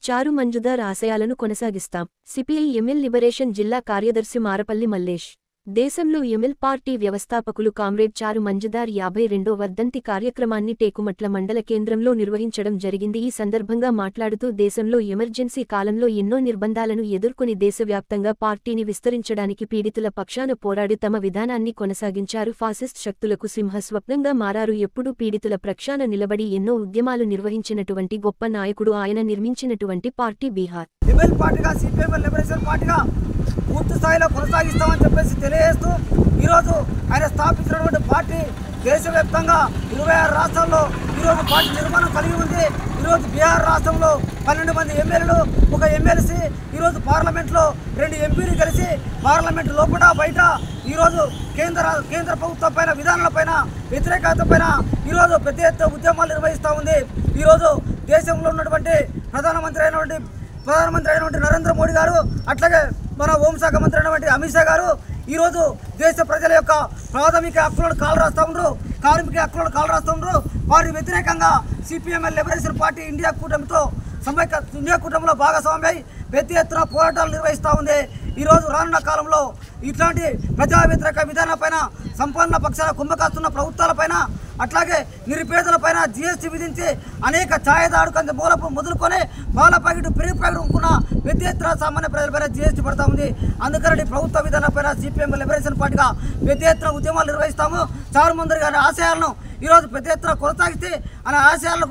చారు మంజుదార్ ఆశయాలను కొనసాగిస్తాం. సిపిఐ ఎంఎల్ లిబరేషన్ జిల్లా కార్యదర్శి మారపల్లి మల్లేష్. దేశంలో ఎంఎల్ పార్టీ వ్యవస్థాపకులు కామ్రేడ్ చారు మంజుదార్ 52వ వర్ధంతి కార్యక్రమాన్ని టేకుమట్ల మండల కేంద్రంలో నిర్వహించడం జరిగింది. ఈ సందర్భంగా మాట్లాడుతూ దేశంలో ఎమర్జెన్సీ కాలంలో ఎన్నో నిర్బంధాలను ఎదుర్కొని దేశవ్యాప్తంగా పార్టీని విస్తరించడానికి పీడితుల పక్షాన పోరాడి తమ విధానాన్ని కొనసాగించారు. ఫాసిస్ట్ శక్తులకు సింహస్వప్నంగా మారారు. ఎప్పుడూ పీడితుల పక్షాన నిలబడి ఎన్నో ఉద్యమాలు నిర్వహించినటువంటి గొప్ప నాయకుడు. ఆయన నిర్మించినటువంటి పార్టీ బీహార్ ఎంఎల్ పార్టీగా సిపిఐ లిబరేషన్ పార్టీగా పూర్తి స్థాయిలో కొనసాగిస్తామని చెప్పేసి తెలియజేస్తూ ఈరోజు ఆయన స్థాపించినటువంటి పార్టీ దేశవ్యాప్తంగా 26 రాష్ట్రాల్లో ఈరోజు పార్టీ నిర్మాణం కలిగి ఉంది. ఈరోజు బీహార్ రాష్ట్రంలో 12 మంది ఎమ్మెల్యేలు, ఒక ఎమ్మెల్సీ, ఈరోజు పార్లమెంట్లో 2 ఎంపీలు కలిసి పార్లమెంట్ లోపల బయట ఈరోజు కేంద్ర ప్రభుత్వం పైన విధానాలపైన వ్యతిరేకత పైన ఈరోజు పెద్ద ఎత్తున ఉద్యమాలు నిర్వహిస్తూ ఉంది. ఈరోజు దేశంలో ఉన్నటువంటి ప్రధానమంత్రి అయినటువంటి నరేంద్ర మోడీ గారు, అట్లాగే మన హోంశాఖ మంత్రి అయినటువంటి అమిత్ షా గారు ఈరోజు దేశ ప్రజల యొక్క ప్రాథమిక హక్కులను కాలు రాస్తూ ఉన్నారు, కార్మిక హక్కులను కాలు రాస్తూ ఉన్నారు. వారి వ్యతిరేకంగా సిపిఎంఎల్ లిబరేషన్ పార్టీ ఇండియా కూటమిలో భాగస్వామ్యం పెద్ద ఎత్తున పోరాటాలు నిర్వహిస్తూ ఉంది. ఈరోజు రానున్న కాలంలో ఇట్లాంటి ప్రజా వ్యతిరేక విధానాలపైన, సంపన్న పక్షాల కుంభకాస్తున్న ప్రభుత్వాలపైన, అట్లాగే నిరుపేదలపైన జీఎస్టీ విధించి అనేక ఛాయదాడు కంటే మొదలుకొని పాల ప్యాకెట్, పెరుగు ప్యాకెట్ అమ్ముకున్న పెద్ద ఎత్తున సామాన్య ప్రజలపైన జీఎస్టీ పడతా ఉంది. అందుకని ప్రభుత్వ విధానాలపైన సిపిఎం లిబరేషన్ పార్టీగా పెద్ద ఎత్తున ఉద్యమాలు నిర్వహిస్తాము. చారు మంజుదార్ గారి ఆశయాలను ఈరోజు పెద్ద ఎత్తున కొనసాగిస్తే ఆయన ఆశయాలు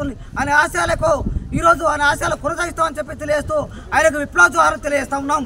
కొనసాగిస్తామని చెప్పి తెలియజేస్తూ ఆయనకు విప్లవ జోహార్ తెలియజేస్తా ఉన్నాం.